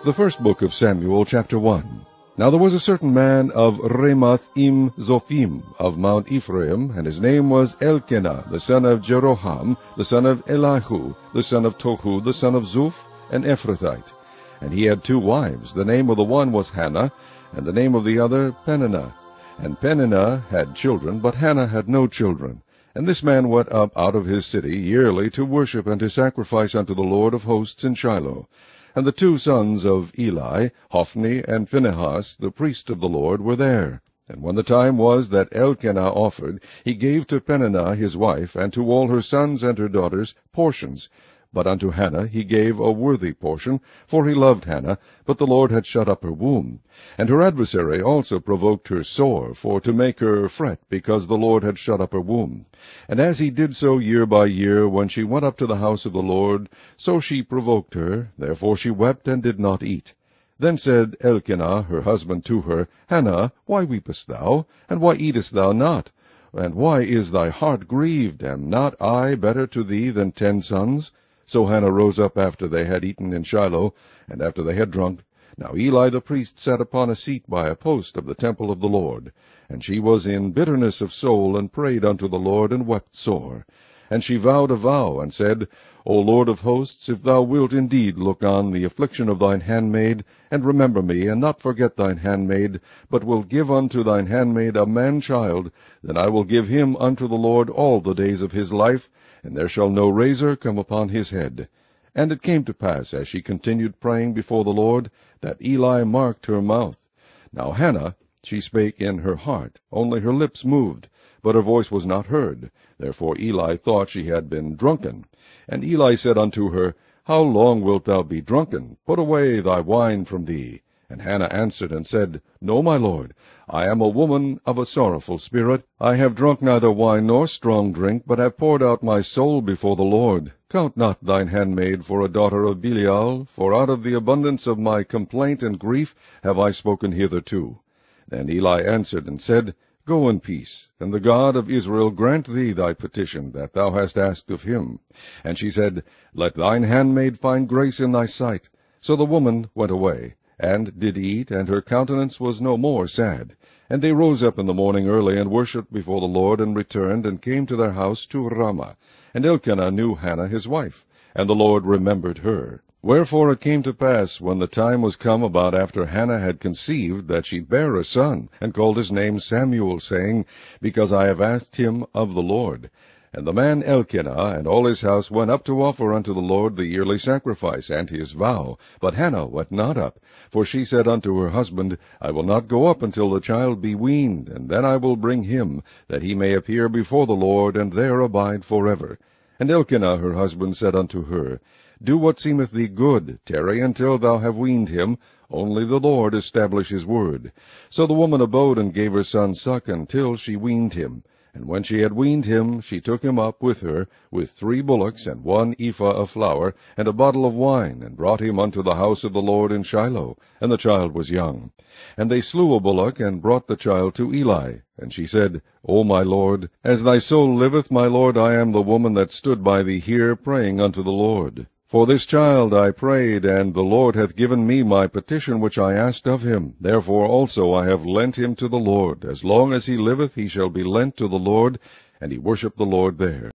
The first book of Samuel, chapter 1. Now there was a certain man of Ramathaimzophim of Mount Ephraim, and his name was Elkanah, the son of Jeroham, the son of Elihu, the son of Tohu, the son of Zuph, an Ephrathite. And he had 2 wives. The name of the one was Hannah, and the name of the other Peninnah. And Peninnah had children, but Hannah had no children. And this man went up out of his city yearly to worship and to sacrifice unto the Lord of hosts in Shiloh. And the 2 sons of Eli, Hophni and Phinehas, the priest of the Lord, were there. And when the time was that Elkanah offered, he gave to Peninnah his wife, and to all her sons and her daughters, portions. But unto Hannah he gave a worthy portion, for he loved Hannah, but the Lord had shut up her womb. And her adversary also provoked her sore, for to make her fret, because the Lord had shut up her womb. And as he did so year by year, when she went up to the house of the Lord, so she provoked her, therefore she wept and did not eat. Then said Elkanah her husband to her, Hannah, why weepest thou, and why eatest thou not? And why is thy heart grieved? Am not I better to thee than 10 sons? So Hannah rose up after they had eaten in Shiloh, and after they had drunk. Now Eli the priest sat upon a seat by a post of the temple of the Lord. And she was in bitterness of soul, and prayed unto the Lord, and wept sore. And she vowed a vow, and said, O Lord of hosts, if thou wilt indeed look on the affliction of thine handmaid, and remember me, and not forget thine handmaid, but will give unto thine handmaid a man-child, then I will give him unto the Lord all the days of his life, and there shall no razor come upon his head. And it came to pass, as she continued praying before the Lord, that Eli marked her mouth. Now Hannah, she spake in her heart, only her lips moved, but her voice was not heard. Therefore Eli thought she had been drunken. And Eli said unto her, How long wilt thou be drunken? Put away thy wine from thee. And Hannah answered and said, No, my lord, I am a woman of a sorrowful spirit. I have drunk neither wine nor strong drink, but have poured out my soul before the Lord. Count not thine handmaid for a daughter of Belial, for out of the abundance of my complaint and grief have I spoken hitherto. Then Eli answered and said, Go in peace, and the God of Israel grant thee thy petition that thou hast asked of him. And she said, Let thine handmaid find grace in thy sight. So the woman went away, and did eat, and her countenance was no more sad. And they rose up in the morning early, and worshipped before the Lord, and returned, and came to their house to Ramah. And Elkanah knew Hannah his wife, and the Lord remembered her. Wherefore it came to pass, when the time was come about after Hannah had conceived, that she bare a son, and called his name Samuel, saying, Because I have asked him of the Lord. And the man Elkanah and all his house went up to offer unto the Lord the yearly sacrifice and his vow. But Hannah went not up, for she said unto her husband, I will not go up until the child be weaned, and then I will bring him, that he may appear before the Lord, and there abide forever. And Elkanah her husband said unto her, Do what seemeth thee good, tarry until thou have weaned him, only the Lord establish his word. So the woman abode and gave her son suck until she weaned him. And when she had weaned him, she took him up with her, with 3 bullocks, and 1 ephah of flour, and a bottle of wine, and brought him unto the house of the Lord in Shiloh. And the child was young. And they slew a bullock, and brought the child to Eli. And she said, O my lord, as thy soul liveth, my lord, I am the woman that stood by thee here, praying unto the Lord. For this child I prayed, and the Lord hath given me my petition which I asked of him. Therefore also I have lent him to the Lord. As long as he liveth, he shall be lent to the Lord. And he worshipped the Lord there.